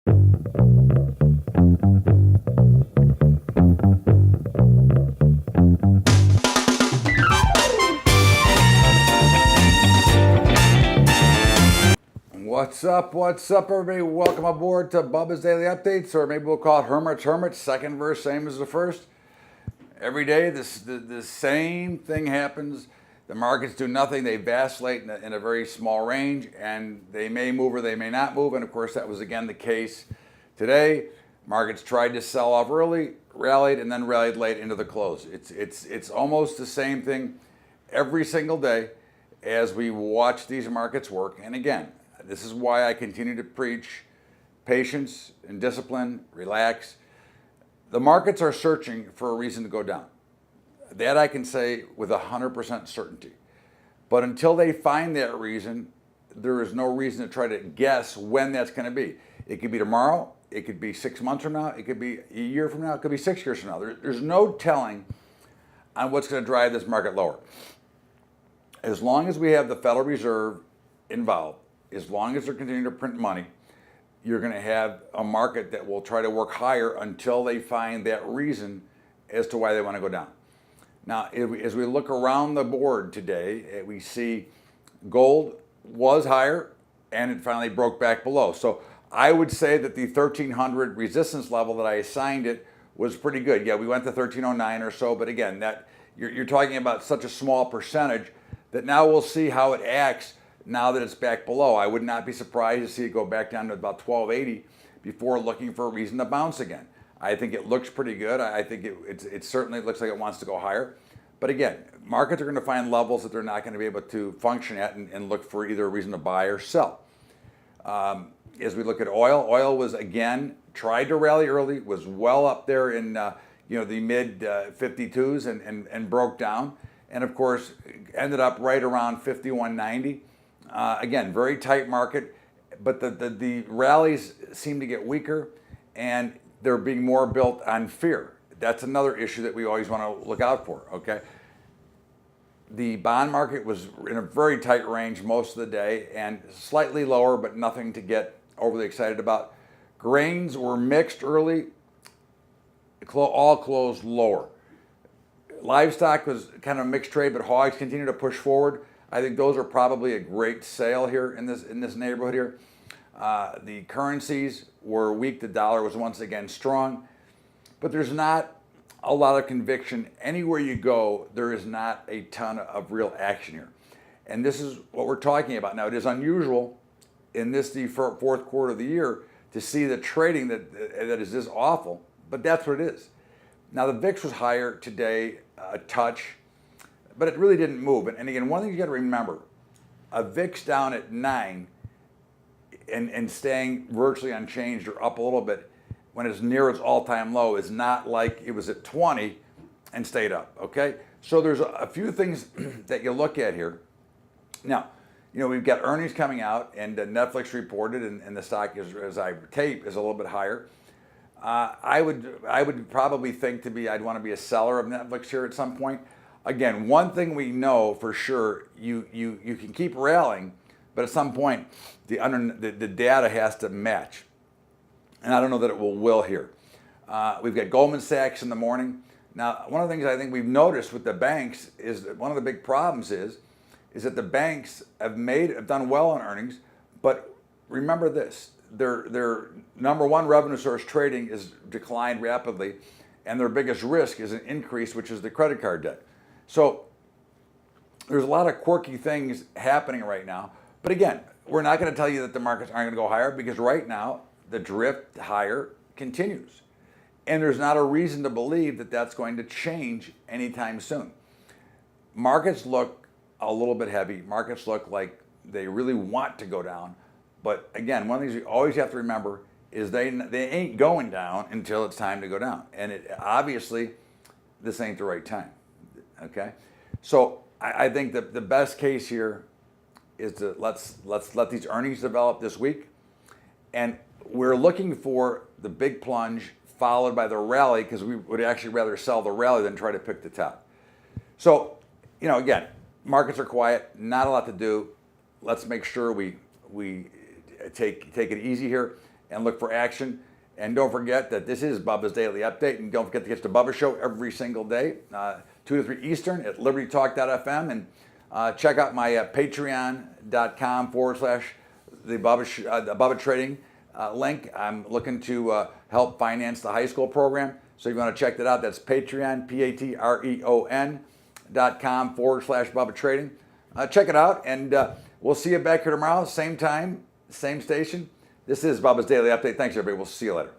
What's up, everybody? Welcome aboard to Bubba's Daily Updates, or maybe we'll call it Hermit's. Second verse, same as the first. Every day, the same thing happens. The markets do nothing. They vacillate in a very small range, and they may move or they may not move. And of course, that was again the case today. Markets tried to sell off early, rallied, and then rallied late into the close. It's almost the same thing every single day as we watch these markets work. And again, this is why I continue to preach patience and discipline, relax. The markets are searching for a reason to go down. That I can say with 100% certainty. But until they find that reason, there is no reason to try to guess when that's going to be. It could be tomorrow, it could be 6 months from now, it could be a year from now, it could be 6 years from now. There's no telling on what's going to drive this market lower. As long as we have the Federal Reserve involved, as long as they're continuing to print money, you're going to have a market that will try to work higher until they find that reason as to why they want to go down. Now, as we look around the board today, we see gold was higher and it finally broke back below. So I would say that the 1300 resistance level that I assigned it was pretty good. Yeah, we went to 1309 or so, but again, that you're talking about such a small percentage that now we'll see how it acts now that it's back below. I would not be surprised to see it go back down to about 1280 before looking for a reason to bounce again. I think it looks pretty good. I think it certainly looks like it wants to go higher. But again, markets are going to find levels that they're not going to be able to function at and look for either a reason to buy or sell. As we look at oil was again tried to rally early, was well up there in the mid 52s and broke down, and of course ended up right around 51.90. Again, very tight market, but the rallies seem to get weaker, and they're being more built on fear. That's another issue that we always want to look out for, okay? The bond market was in a very tight range most of the day and slightly lower, but nothing to get overly excited about. Grains were mixed early, all closed lower. Livestock was kind of a mixed trade, but hogs continue to push forward. I think those are probably a great sale here in this neighborhood here. The currencies were weak. The dollar was once again strong, but there's not a lot of conviction. Anywhere you go, there is not a ton of real action here. And this is what we're talking about. Now, it is unusual in the fourth quarter of the year to see the trading that is this awful, but that's what it is. Now, the VIX was higher today, a touch, but it really didn't move. And again, one thing you got to remember, a VIX down at 9 and staying virtually unchanged or up a little bit when it's near its all-time low is not like it was at 20 and stayed up, okay? So there's a few things that you look at here. Now, we've got earnings coming out, and Netflix reported, and the stock, as I tape, is a little bit higher. I would probably think I'd want to be a seller of Netflix here at some point. Again, one thing we know for sure, you can keep rallying, but at some point, the data has to match. And I don't know that it will here. We've got Goldman Sachs in the morning. Now, one of the things I think we've noticed with the banks is that one of the big problems is that the banks have done well on earnings, but remember this, their number one revenue source, trading, is declined rapidly, and their biggest risk is an increase, which is the credit card debt. So there's a lot of quirky things happening right now. But again, we're not going to tell you that the markets aren't going to go higher, because right now the drift higher continues. And there's not a reason to believe that that's going to change anytime soon. Markets look a little bit heavy. Markets look like they really want to go down. But again, one of the things you always have to remember is they ain't going down until it's time to go down. And obviously, this ain't the right time. Okay, so I think that the best case here is to let's let these earnings develop this week, and we're looking for the big plunge followed by the rally, because we would actually rather sell the rally than try to pick the top. So, again, markets are quiet, not a lot to do. Let's make sure we take it easy here. and look for action. And don't forget that this is Bubba's Daily Update. And don't forget to get to the Bubba Show every single day, 2 to 3 Eastern at libertytalk.fm. And check out my patreon.com / the Bubba Trading link. I'm looking to help finance the high school program. So if you want to check that out, that's Patreon, patreon.com / Bubba Trading. Check it out, and we'll see you back here tomorrow, same time, same station. This is Bubba's Daily Update. Thanks, everybody. We'll see you later.